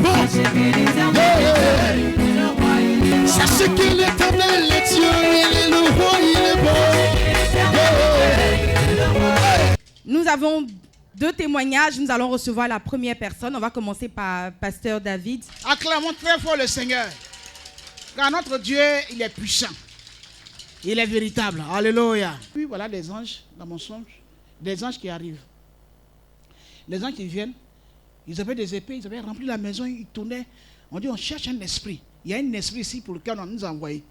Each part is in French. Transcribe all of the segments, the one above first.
bon. Sachez qu'il est éternel, le Dieu, il est le roi, il est bon. Nous avons 2 témoignages. Nous allons recevoir la première personne. On va commencer par Pasteur David. Acclamons très fort le Seigneur. Car notre Dieu, il est puissant. Il est véritable. Alléluia. Puis voilà des anges dans mon songe. Des anges qui arrivent. Les anges qui viennent, ils avaient des épées, ils avaient rempli la maison, ils tournaient. On dit, on cherche un esprit. Il y a un esprit ici pour lequel on nous a envoyé.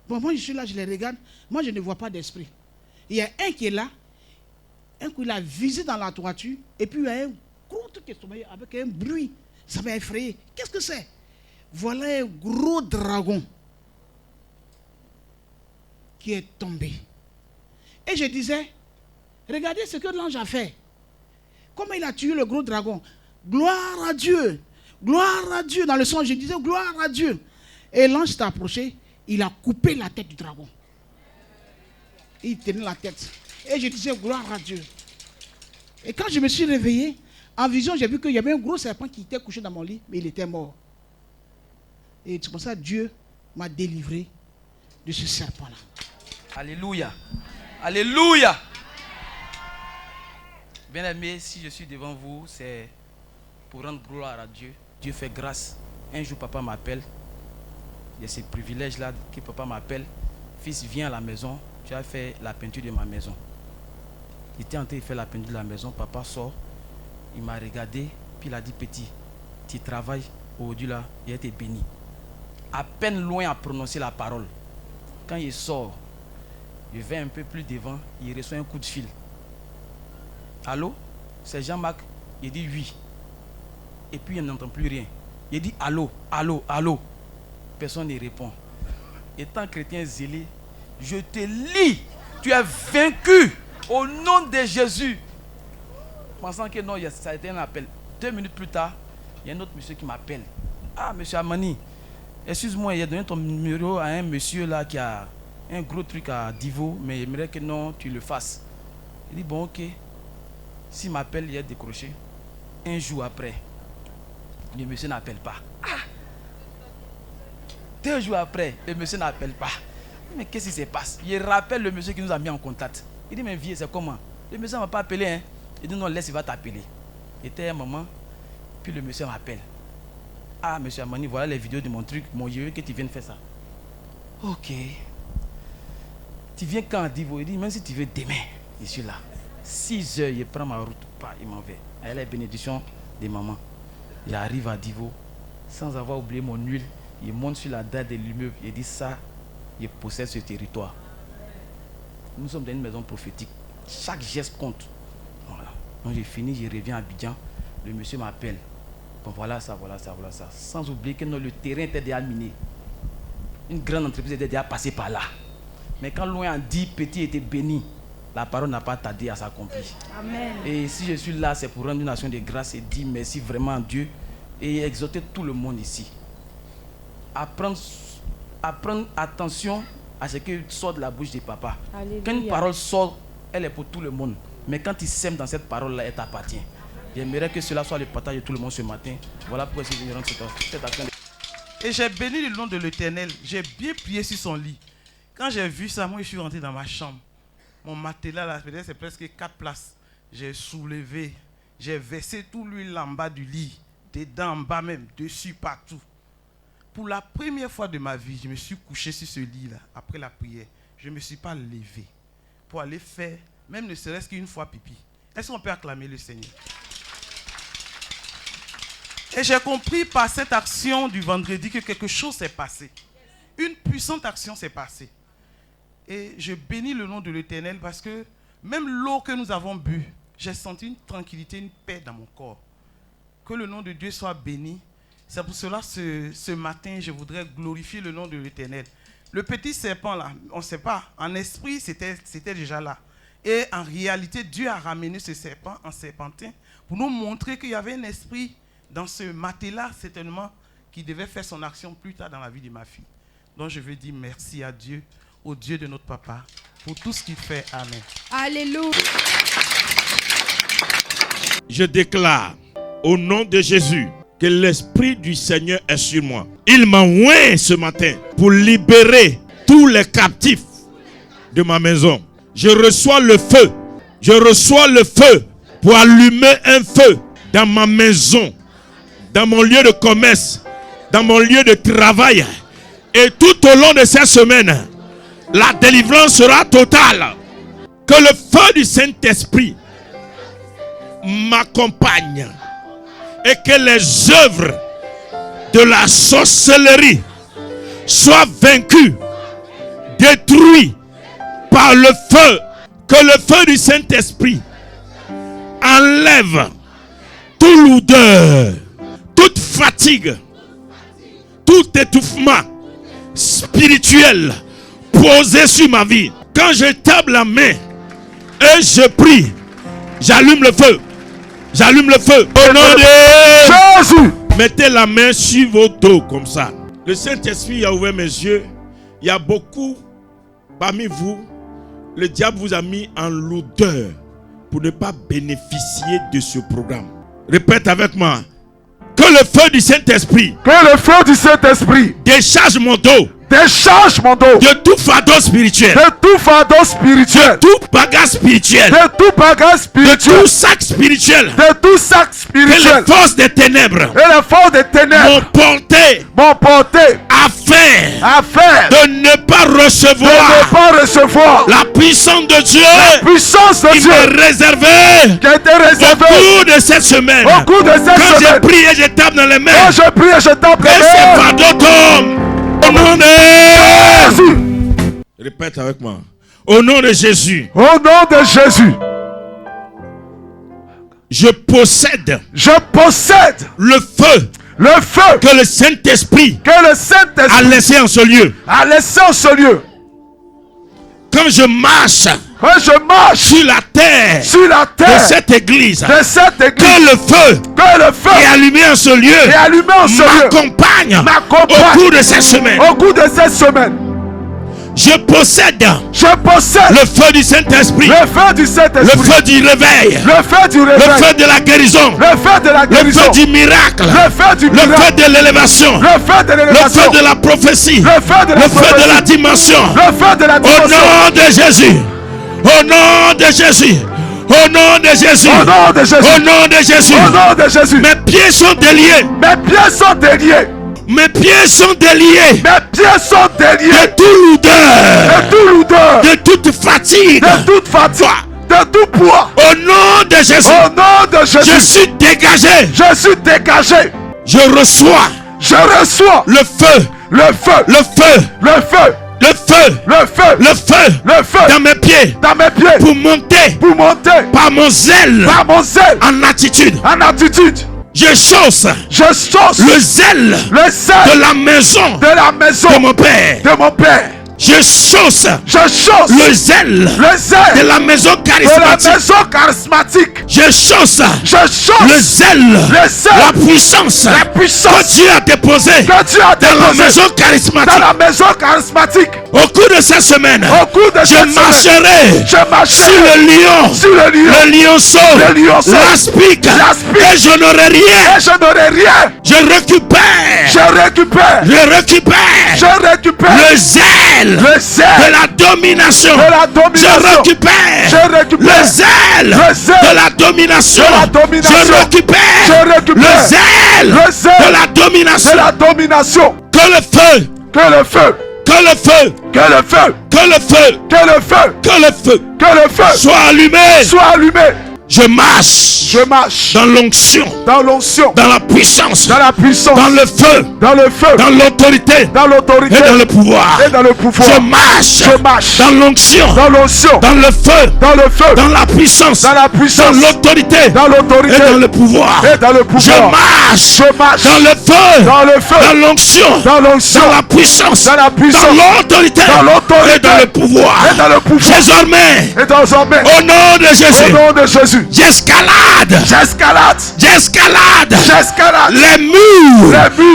Bon, moi je suis là, je les regarde. Moi je ne vois pas d'esprit. Il y a un qui est là. Un coup il a visé dans la toiture. Et puis il y a un gros truc qui est tombé avec un bruit. Ça m'a effrayé. Qu'est-ce que c'est? Voilà un gros dragon qui est tombé. Et je disais, regardez ce que l'ange a fait. Comment il a tué le gros dragon. Gloire à Dieu. Gloire à Dieu. Dans le son, je disais, gloire à Dieu. Et l'ange s'est approché. Il a coupé la tête du dragon. Il tenait la tête. Et je disais, gloire à Dieu. Et quand je me suis réveillé, en vision, j'ai vu qu'il y avait un gros serpent qui était couché dans mon lit, mais il était mort. Et c'est pour ça que Dieu m'a délivré de ce serpent-là. Alléluia. Alléluia. Bien-aimé, si je suis devant vous, c'est pour rendre gloire à Dieu. Dieu fait grâce. Un jour, papa m'appelle. Il y a ces privilèges-là que papa m'appelle. Fils, viens à la maison. Tu as fait la peinture de ma maison. Il était en train de faire la peinture de la maison. Papa sort. Il m'a regardé. Puis il a dit, petit, tu travailles aujourd'hui là. Il a été béni. À peine loin à prononcer la parole. Quand il sort, je vais un peu plus devant. Il reçoit un coup de fil. Allô? C'est Jean-Marc. Il dit oui. Et puis il n'entend plus rien. Il dit allô, allô, allô. Personne ne répond. Étant chrétien zélé, je te lis. Tu es vaincu au nom de Jésus. Pensant que non, ça a été un appel. 2 minutes plus tard, il y a un autre monsieur qui m'appelle. Ah, monsieur Amani, excuse-moi, il a donné ton numéro à un monsieur là qui a un gros truc à Divo, mais il aimerait que non, tu le fasses. Il dit bon, ok. S'il m'appelle, il a décroché. Un jour après, le monsieur n'appelle pas. Ah! 2 jours après, le monsieur n'appelle pas. Mais qu'est-ce qui se passe? Il rappelle le monsieur qui nous a mis en contact. Il dit mais vieux, c'est comment? Le monsieur ne m'a pas appelé. Hein? Il dit non, laisse, il va t'appeler. Il était un moment, puis le monsieur m'appelle. Ah, monsieur Amani, voilà les vidéos de mon truc. Mon Dieu, que tu viennes faire ça. Ok. Tu viens quand à Divo? Il dit même si tu veux demain, je suis là. 6 heures, il prend ma route, il m'en va. Elle a la bénédiction de maman. Il arrive à Divo, sans avoir oublié mon huile. Il monte sur la dalle de l'immeuble. Il dit ça, il possède ce territoire. Nous sommes dans une maison prophétique. Chaque geste compte. Voilà. Donc j'ai fini, je reviens à Abidjan. Le monsieur m'appelle. Bon, voilà ça, voilà ça, voilà ça. Sans oublier que le terrain était déjà miné. Une grande entreprise était déjà passée par là. Mais quand loin a dit petit était béni, la parole n'a pas tardé à s'accomplir. Amen. Et si je suis là, c'est pour rendre une action de grâce et dire merci vraiment à Dieu et exhorter tout le monde ici. À prendre attention à ce qui sort de la bouche de papa. Alléluia. Quand une parole sort, elle est pour tout le monde. Mais quand il sème dans cette parole-là, elle t'appartient. J'aimerais que cela soit le partage de tout le monde ce matin. Voilà pourquoi je suis venu rendre cette action. Et j'ai béni le nom de l'Éternel. J'ai bien prié sur son lit. Quand j'ai vu ça, moi je suis rentré dans ma chambre. Mon matelas là, c'est presque 4 places. J'ai soulevé, j'ai versé tout l'huile en bas du lit, dedans, en bas même, dessus, partout. Pour la première fois de ma vie, je me suis couché sur ce lit-là, après la prière. Je ne me suis pas levé pour aller faire, même ne serait-ce qu'une fois pipi. Est-ce qu'on peut acclamer le Seigneur? Et j'ai compris par cette action du vendredi que quelque chose s'est passé. Une puissante action s'est passée. Et je bénis le nom de l'Éternel parce que même l'eau que nous avons bu, j'ai senti une tranquillité, une paix dans mon corps. Que le nom de Dieu soit béni. C'est pour cela ce matin, je voudrais glorifier le nom de l'Éternel. Le petit serpent là, on ne sait pas, en esprit c'était déjà là. Et en réalité, Dieu a ramené ce serpent en serpentin pour nous montrer qu'il y avait un esprit dans ce matelas certainement qui devait faire son action plus tard dans la vie de ma fille. Donc je veux dire merci à Dieu, au Dieu de notre papa, pour tout ce qu'il fait. Amen. Alléluia. Je déclare au nom de Jésus que l'Esprit du Seigneur est sur moi. Il m'a oint ce matin pour libérer tous les captifs de ma maison. Je reçois le feu. Je reçois le feu pour allumer un feu dans ma maison, dans mon lieu de commerce, dans mon lieu de travail. Et tout au long de cette semaine, la délivrance sera totale. Que le feu du Saint-Esprit m'accompagne et que les œuvres de la sorcellerie soient vaincues, détruites par le feu. Que le feu du Saint-Esprit enlève toute lourdeur, toute fatigue, tout étouffement spirituel posé sur ma vie. Quand je tape la main et je prie, j'allume le feu. J'allume le feu. Au nom de Jésus. Mettez la main sur vos dos comme ça. Le Saint-Esprit a ouvert mes yeux. Il y a beaucoup parmi vous. Le diable vous a mis en lourdeur pour ne pas bénéficier de ce programme. Répète avec moi. Que le feu du Saint-Esprit. Que le feu du Saint-Esprit décharge mon dos. Décharge mon dos de tout fardeau spirituel. De tout fardeau spirituel. De tout bagage spirituel. De tout bagage spirituel. De tout sac spirituel. De tout sac spirituel. Que les forces des ténèbres. Et les forces des ténèbres m'ont porté. Afin de ne pas recevoir. La puissance de Dieu. La puissance de Dieu. Qui m'est réservée. Qui a été réservée. Au cours de cette semaine. Au cours de cette semaine. Quand je prie et je tape dans les mains. Quand je prie et je tape les mains. Et ces fardeaux tombent. Au nom de Jésus. Répète avec moi. Au nom de Jésus. Au nom de Jésus. Je possède le feu. Le feu que le Saint-Esprit a laissé en ce lieu. Quand je marche sur la terre de cette église, que le feu est allumé en ce lieu m'accompagne au cours de cette semaine. Je possède le feu du Saint-Esprit, le feu du réveil, le feu de la guérison, le feu du miracle, le feu de l'élévation, le feu de la prophétie, le feu de la dimension. Au nom de Jésus, au nom de Jésus, au nom de Jésus, au nom de Jésus, mes pieds sont déliés. Mes pieds sont déliés. De toute lourdeur. De toute fatigue. De tout poids. Au nom de Jésus. Je suis dégagé. Je reçois le feu. Le feu dans mes pieds pour monter par mon zèle en attitude. Je chausse le zèle de la maison de mon père. Je chausse le zèle de la maison charismatique. Je chausse le zèle, la puissance que Dieu a déposée dans la maison charismatique. Au cours de cette semaine, je marcherai sur le lionceau, l'aspic, et je n'aurai rien. Je récupère le zèle de la domination. Je récupère le zèle de la domination. Je récupère le zèle de la domination. Que le feu soit allumé. Je marche dans l'onction, dans la puissance, dans le feu, dans l'autorité et dans le pouvoir. Je marche dans l'onction, dans le feu, dans la puissance, dans l'autorité et dans le pouvoir. Je marche dans le feu, dans l'onction, dans la puissance, dans l'autorité et dans le pouvoir. Désormais, au nom de Jésus, j'escalade les murs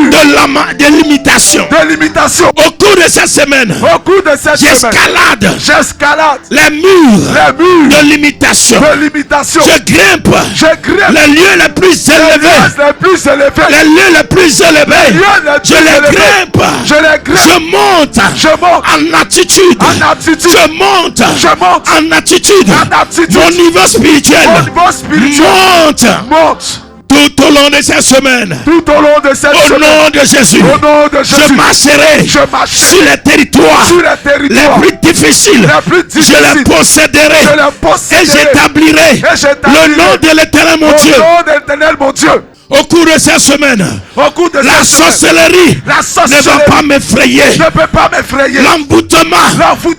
de de l'imitation. de l'imitation. Au cours de cette semaine, Au cours de cette semaine, j'escalade les les murs murs de l'imitation. de l'imitation. Je grimpe Je grimpe les lieux les plus élevés. les plus élevés. Les lieux les plus élevés. Je les grimpe. Je les grimpe. Je monte Je monte en attitude. en attitude. Je monte Je monte en attitude. en attitude. Mon niveau spirituel Mon niveau spirituel monte monte tout au long de cette semaine. tout au long de cette Au semaine. nom de Jésus, Au nom de Jésus, je marcherai je marcherai sur les territoires sur les les territoires plus difficiles. les plus Je difficiles. les posséderai Je les et posséderai. j'établirai j'établirai le nom de l'Éternel mon Dieu. Au nom de l'Éternel, mon Dieu. Au cours de cette semaine, Au cours de la cette semaine, sorcellerie la ne sorcellerie va pas m'effrayer. ne peut pas m'effrayer. L'emboutement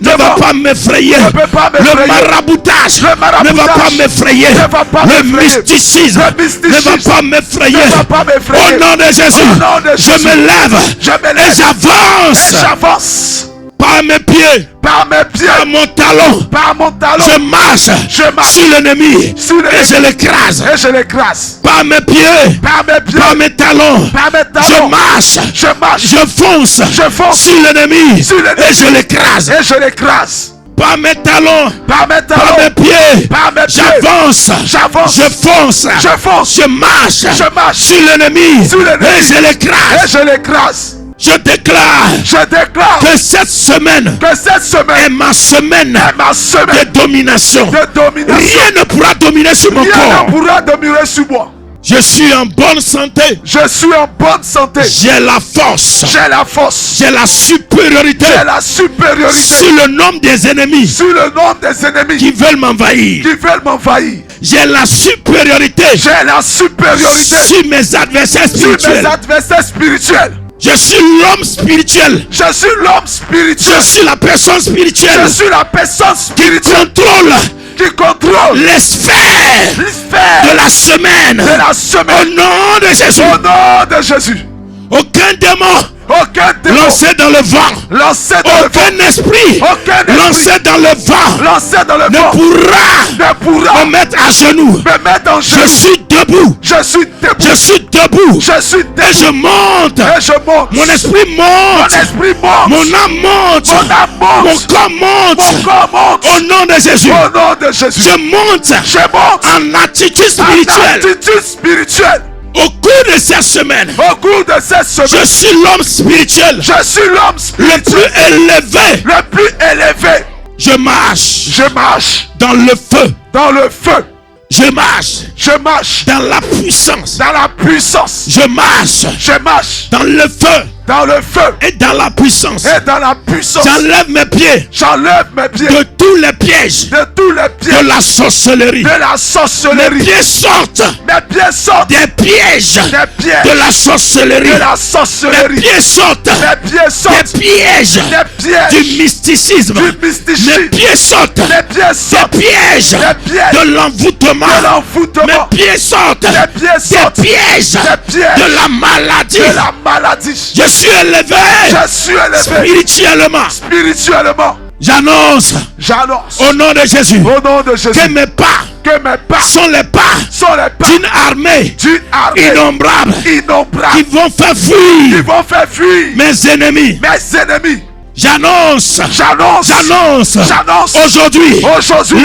ne va pas m'effrayer. ne peut pas Le m'effrayer. maraboutage Le maraboutage ne va pas m'effrayer. ne va pas Le m'effrayer. mysticisme Le mysticisme ne va pas m'effrayer. ne va pas m'effrayer. Au nom de Jésus, Au nom de je Jésus, me lève je me et lève et j'avance j'avance par mes pieds, par mes pieds, par mon talon. par mon talon. Je marche Je marche sur l'ennemi sur l'ennemi. et je l'écrase. Et je l'écrase. Par mes pieds, Par mes pieds, par mes talons, par mes je talons. marche. Je marche. Je fonce Je fonce sur l'ennemi sur l'ennemi. et je l'écrase. Et je l'écrase. Par mes talons, Par mes par talons. mes pieds, Par mes pieds. j'avance. J'avance. Je fonce. Je fonce. Je marche. Je marche. Sur l'ennemi Sur l'ennemi. et je Et l'écrase. je l'écrase. Je déclare Je déclare que cette semaine que cette est semaine ma semaine est ma semaine de domination. de domination. Rien ne pourra dominer sur mon Rien corps. ne pourra dominer sur moi. Je suis en bonne santé. Je suis en bonne santé. J'ai la force. J'ai la force. J'ai la supériorité J'ai la supériorité sur le nombre des ennemis sur le nombre des ennemis qui veulent m'envahir. qui veulent m'envahir. J'ai la supériorité J'ai la supériorité sur mes adversaires sur mes spirituels. adversaires spirituels. Je suis l'homme spirituel. Je suis l'homme spirituel. Je suis la personne spirituelle Je suis la personne qui spirituelle contrôle qui contrôle les sphères les sphères de la semaine. de la Au semaine. nom de Jésus, Au nom de Jésus. aucun démon Aucun démon lancé dans le vent, lancé dans le vent, aucun esprit aucun esprit lancé dans le vent lancé dans le ne vent pourra ne pourra me mettre à genoux. me mettre en Je jeu. suis debout. Je suis debout. Je suis debout. Je suis Et debout. je monte. Et je monte. Mon esprit Mon monte. esprit monte. Mon âme monte. Mon âme Mon monte. corps monte. Mon corps monte. Au nom de Jésus, Au nom de Jésus. je monte Je monte. en attitude En spirituelle. attitude spirituelle. Au cours de cette semaine, Au cours de cette je semaine, suis l'homme spirituel je suis l'homme le plus spirituel élevé. le plus élevé. Je marche Je marche dans le feu. dans le feu. Je marche Je marche dans la puissance. dans la puissance. Je marche Je marche dans le feu dans le feu et dans la puissance. et dans la puissance. J'enlève mes pieds J'enlève mes pieds de tous les pièges de tous les de pieds la sorcellerie. de la Mes sorcellerie. pieds sortent Mes pieds sortent des pièges des pieds de la sorcellerie. de la Mes sorcellerie. pieds sortent Mes pieds sortent des pièges des pièges du mysticisme. du Mes mysticisme. pieds sortent Mes pieds des sortent pièges des pièges de l'envoûtement. de l'envoûtement. Mes pieds sortent Mes pieds des sortent pièges des pièges de la maladie. de la maladie. Je suis élevé Je suis élevé spirituellement. spirituellement. J'annonce J'annonce au nom de Jésus au nom de que Jésus mes pas que mes pas sont les pas sont les pas d'une armée d'une armée innombrable qui innombrable vont faire qui fuir vont faire fuir mes ennemis. mes ennemis. J'annonce J'annonce aujourd'hui, aujourd'hui,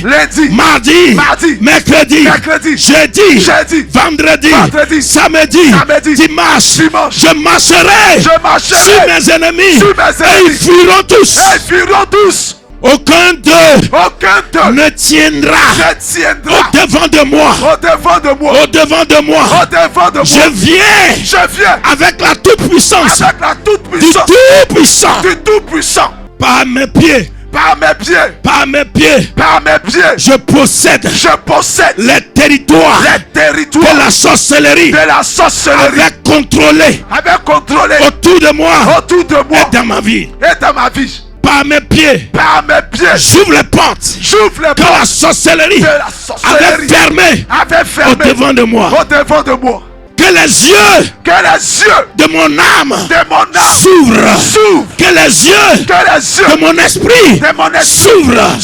lundi, mardi, mercredi, jeudi, vendredi, samedi, dimanche, je marcherai sur mes ennemis et ils fuiront tous. Aucun d'eux ne tiendra au devant de moi. Au devant de moi. Je viens avec la toute-puissance du Tout-Puissant. Par mes pieds, je possède les territoires que la sorcellerie avait contrôlés autour de moi et dans ma vie. Par mes pieds, j'ouvre les portes que la sorcellerie avait fermées au devant de moi. Que les yeux de mon âme s'ouvre. Que les yeux de mon esprit s'ouvrent.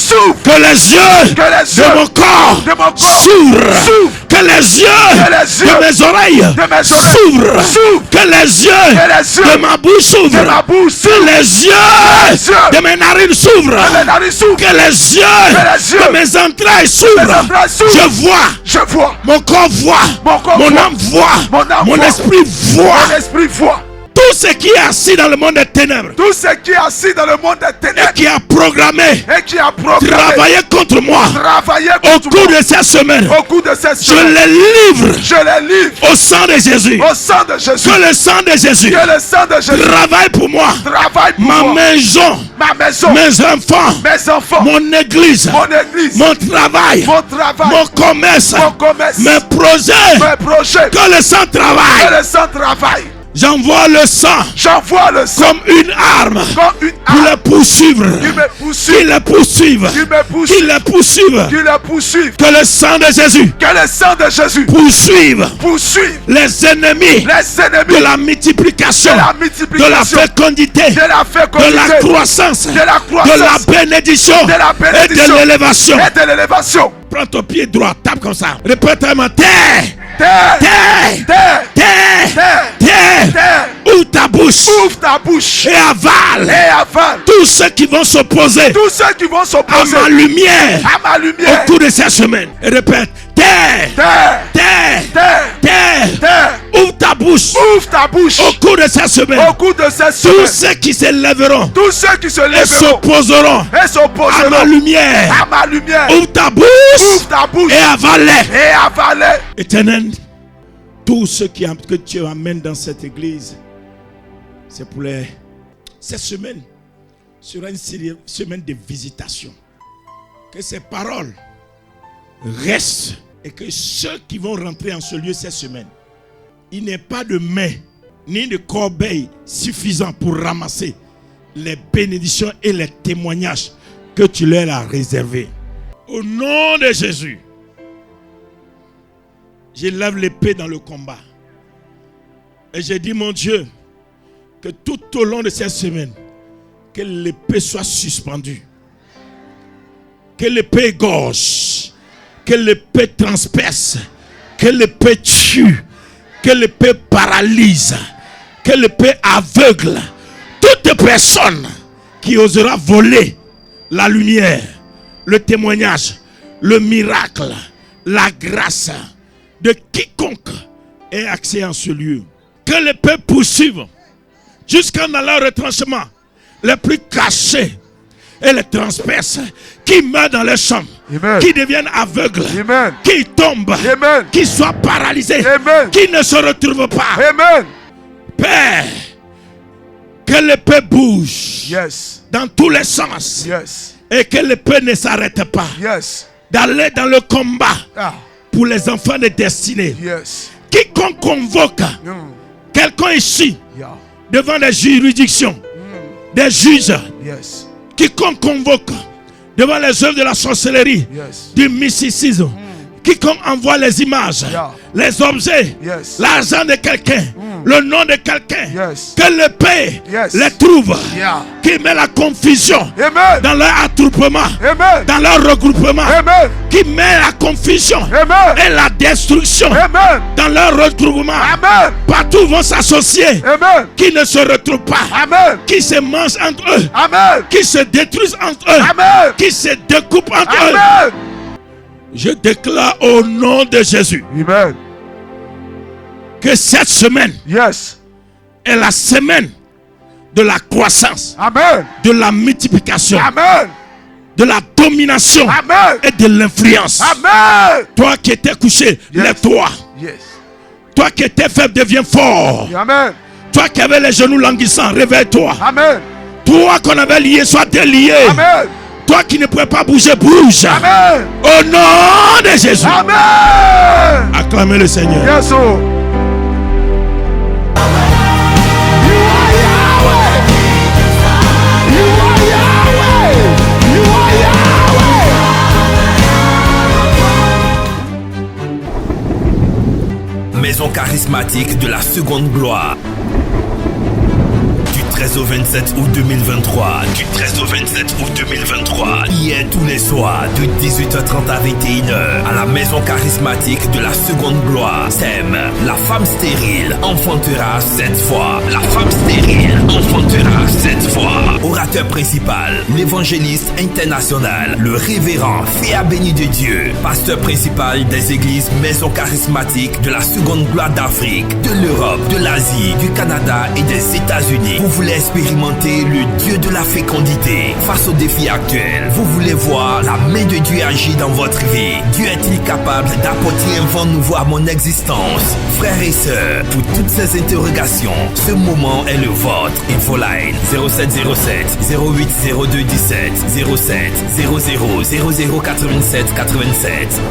Que les yeux de mon corps s'ouvrent. Que les yeux de mes oreilles s'ouvrent. Que les yeux de ma bouche s'ouvrent. Que les yeux de mes narines s'ouvrent. Que les yeux de mes entrailles s'ouvrent. Je vois. Mon corps voit. Mon âme voit. Mon esprit voit. Tout ce qui est assis dans le monde des ténèbres. Et qui a programmé. Travaillé contre moi. Au cours de cette semaine. Je les livre. Au sang de Jésus. Que le sang de Jésus travaille pour moi. Ma maison. Mes enfants. Mon église. Mon travail. Mon commerce. Mes projets. Que le sang travaille. J'envoie le sang comme une arme pour les poursuivre. Qu'il les poursuive. Que le sang de Jésus poursuive les ennemis de la multiplication, de la fécondité, de la croissance, de la bénédiction et de l'élévation. Prends ton pied droit, tape comme ça. Répète-moi, terre. Ouvre ta bouche. Et avale. Tous ceux qui vont s'opposer à ma lumière au cours de cette semaine. Et répète, terre. Ouvre ta bouche. Au cours de cette semaine. Tous ceux qui s'élèveront et s'opposeront à ma lumière. Ouvre ta bouche et avale. Éternel, tout ce que tu amènes dans cette église, c'est pour cette semaine sera une semaine de visitation. Que ces paroles restent et que ceux qui vont rentrer en ce lieu cette semaine, il n'y ait pas de main ni de corbeille suffisant pour ramasser les bénédictions et les témoignages que tu leur as réservés. Au nom de Jésus, je lève l'épée dans le combat. Et j'ai dit, mon Dieu, que tout au long de cette semaine, que l'épée soit suspendue. Que l'épée égorge. Que l'épée transperce. Que l'épée tue. Que l'épée paralyse. Que l'épée aveugle. Toute personne qui osera voler la lumière, le témoignage, le miracle, la grâce de quiconque ait accès en ce lieu. Que l'épée poursuive jusqu'en allant au retranchement les plus cachés et les transperce, qui meurent dans les chambres, qui deviennent aveugles, qui tombent, qui soient paralysés, qui ne se retrouvent pas. Père, que l'épée bouge dans tous les sens et que l'épée ne s'arrête pas. D'aller dans le combat pour les enfants de destinée. Quiconque convoque quelqu'un ici devant les juridictions, des juges, quiconque convoque devant les œuvres de la sorcellerie, du mysticisme, quiconque envoie les images, les objets, l'argent de quelqu'un, le nom de quelqu'un, que l'épée les trouve, qui met la confusion dans leur attroupement, dans leur regroupement, qui met la confusion et la destruction dans leur regroupement. Partout où vont s'associer, qui ne se retrouvent pas, qui se mangent entre eux, qui se détruisent entre eux, qui se découpent entre eux. Je déclare au nom de Jésus que cette semaine est la semaine de la croissance, de la multiplication, de la domination et de l'influence. Toi qui étais couché, lève-toi. Toi qui étais faible, deviens fort. Toi qui avais les genoux languissants, réveille-toi. Toi qu'on avait lié, sois délié. Toi qui ne pouvais pas bouger, bouge. Au nom de Jésus. Acclamez le Seigneur. Maison charismatique de la seconde gloire. 13 au 27 août 2023. Du 13 au 27 août 2023. Hier tous les soirs de 18h30 à 21h à la maison charismatique de la seconde gloire. Thème: la femme stérile enfantera 7 fois. La femme stérile enfantera 7 fois. Orateur principal, l'évangéliste international, le révérend Féa béni de Dieu, pasteur principal des églises maison charismatique de la seconde gloire d'Afrique, de l'Europe, de l'Asie, du Canada et des États-Unis. Vous voulez expérimenter le Dieu de la fécondité face aux défis actuels. Vous voulez voir la main de Dieu agir dans votre vie. Dieu est-il capable d'apporter un vent nouveau à mon existence? Frères et sœurs, pour toutes ces interrogations, ce moment est le vôtre. Infoline 0707 0802 17 07 00 00 87 87.